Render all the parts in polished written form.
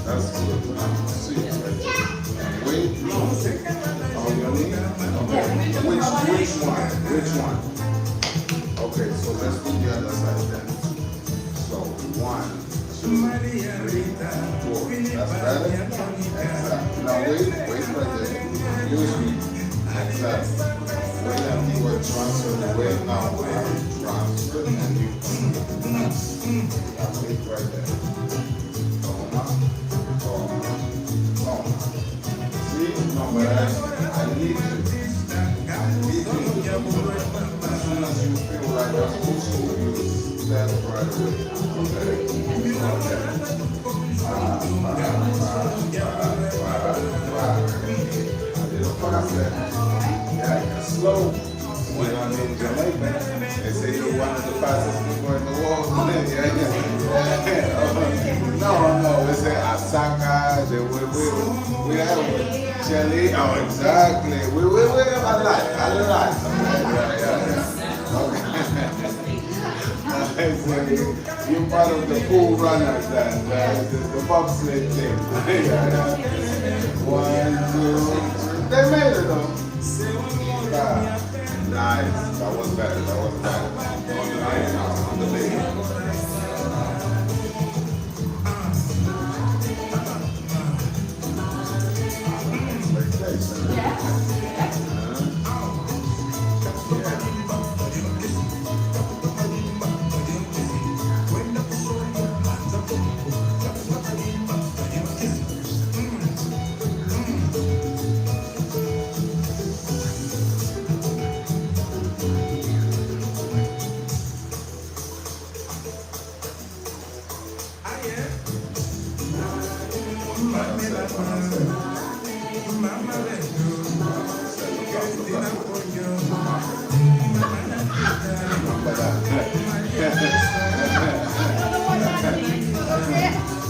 That's good. See, wait, on your knee. Okay. Which one? Which one? Okay, so let's do the other side then. So 1, 2, 3, 4. That's better? Exactly. Now wait right there. Use me. Exactly. Wait and you will transfer the weight now. Transfer and you wait right there. See? No, but I need you. As soon as you feel like that's also you stand up right away. Okay? Yeah, slow. When I'm in Jamaica, they say you're one of the fastest people in the world. No, we say Asaka, we have Shelly. Oh, exactly. We have a lot. Okay. You're part of the pool runners, the bobsled team. 1, 2, 3. They made it though. Nice. That was better. On the leg.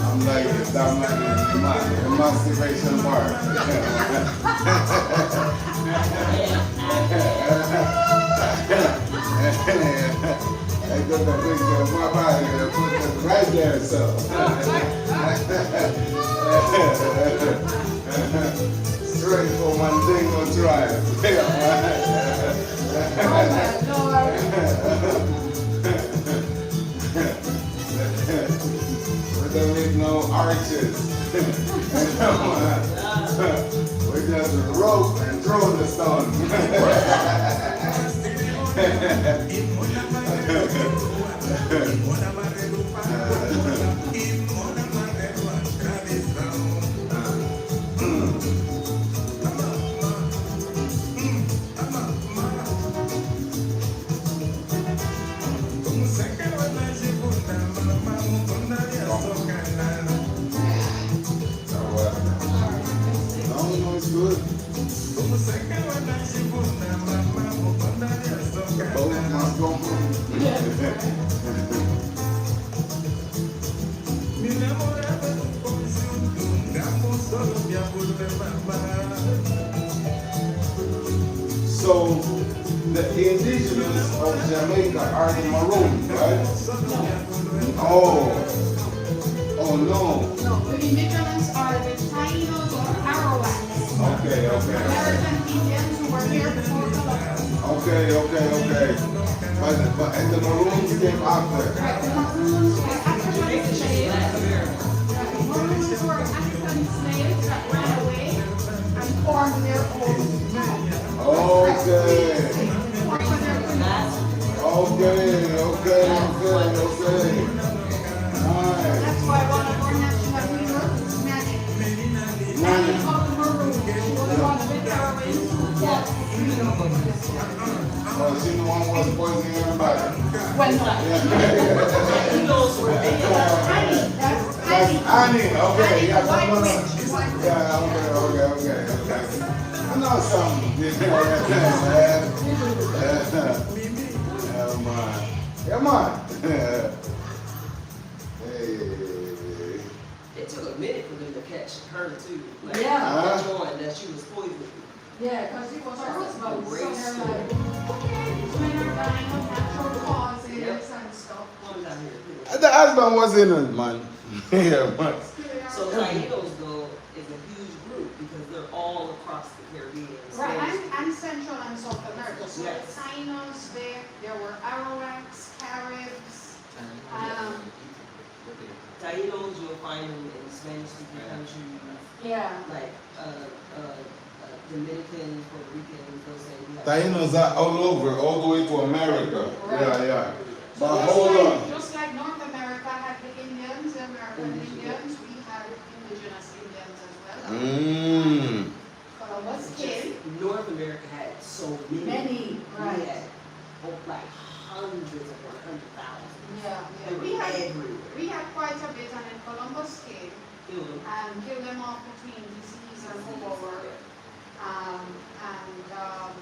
I'm like, that emancipation mark. I got the picture of my body and put it right there, so. Straight for Mandingo Drive. There is no arches. We just rope and throw the stone. So, the indigenous of Jamaica are the Maroons, right? Oh no. No, the indigenous are the Tainos or Arawaks. Okay. American Indians who were here before Columbus. Okay. But and the Maroons came after. Right, the Maroons were African slaves. The Maroons were African slaves that ran away and formed their own. Okay. That's why one of our national heroes is Nani. Nani of the Maroons. She was one of the heroines who fought for freedom. Oh, she the one who was poisoning everybody. Well, no. That's Annie. Okay, Annie, yeah, the white witch. Okay. I know something. Come on. Hey. it took a minute for them to catch her too. Like, Yeah. catch on that she was poisoned. Yeah, because it was her husband. So Great they're story. like, women are dying of natural causes Yep. and stuff. Come down here. The husband was in it, man. Yeah, man. So Tainos though is a huge group because they're all across the Caribbean. Right, Spanish- and Central and South America. So Yes. the Tainos, there were Arawaks, Caribs, Tainos, you'll find them in Spanish-speaking countries, yeah. like Dominican, Puerto Ricans, those things. Tainos are all over, all the way to America. Right. Yeah. So But hold on. just like North America had the Indians, the American Indians, we had indigenous Indians as well. Columbus came. North America had so many. Many, right. We had like hundreds of 100,000. Yeah, They were everywhere. we had quite a bit, and then Columbus came Killed them. and killed them off between disease and over.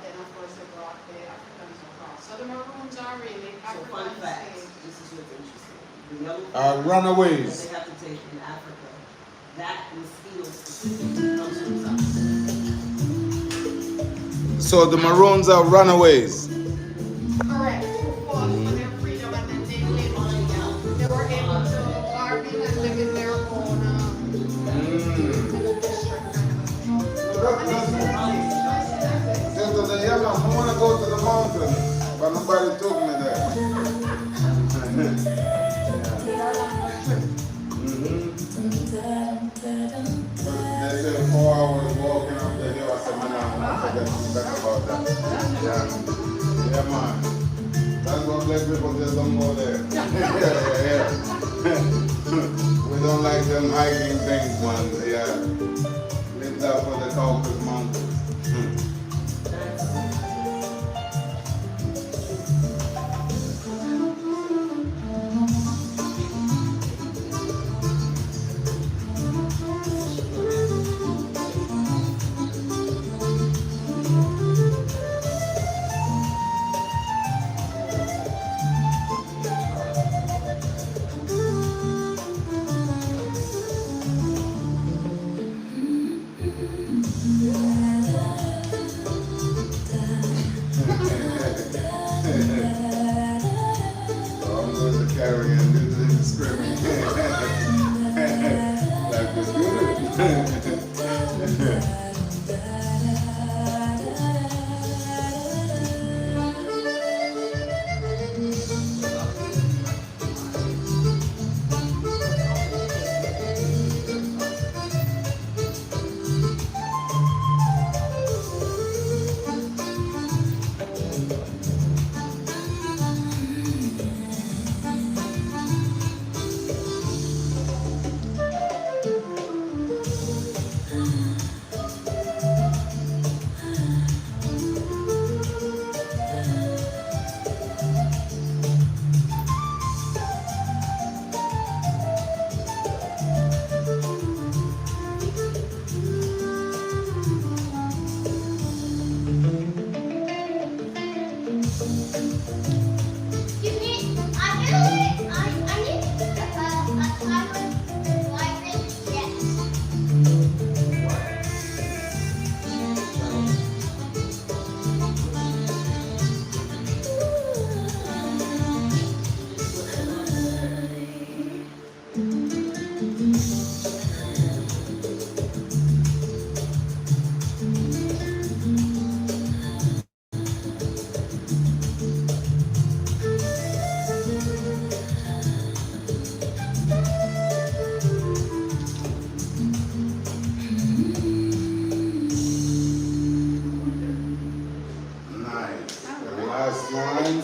Then of course they brought the Africans across. So the Maroons are really So fun African fact, slaves. this is what's interesting. The yellow Runaways. that they have to take in Africa, that mosquito specifically comes from South. So the Maroons are runaways. Correct. Who fought for their freedom and then they lived. They were able to bargain and live in their own district kind of a thing. Just as a young man, I want to go to the mountain, but nobody took me there. They are on the trip. They said 4 hours walking up the hill. I said, man, I'm not forget about that. Yeah, man. That's what black people just don't go there. Yeah. We don't like them hiking things, man. Yeah. Leave that for the Caucasus Mountains. So I'm going to carry and do the screaming. Life is good. Nice. The last one.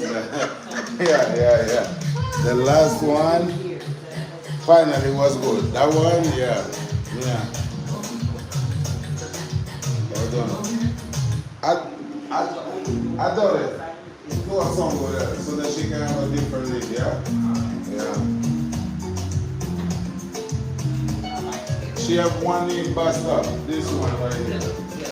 Yeah. The last one finally was good. That one, yeah. Well done. I thought it. Do a song with her so that she can have a different lead, yeah? Yeah. She have one knee bust up. This one right here.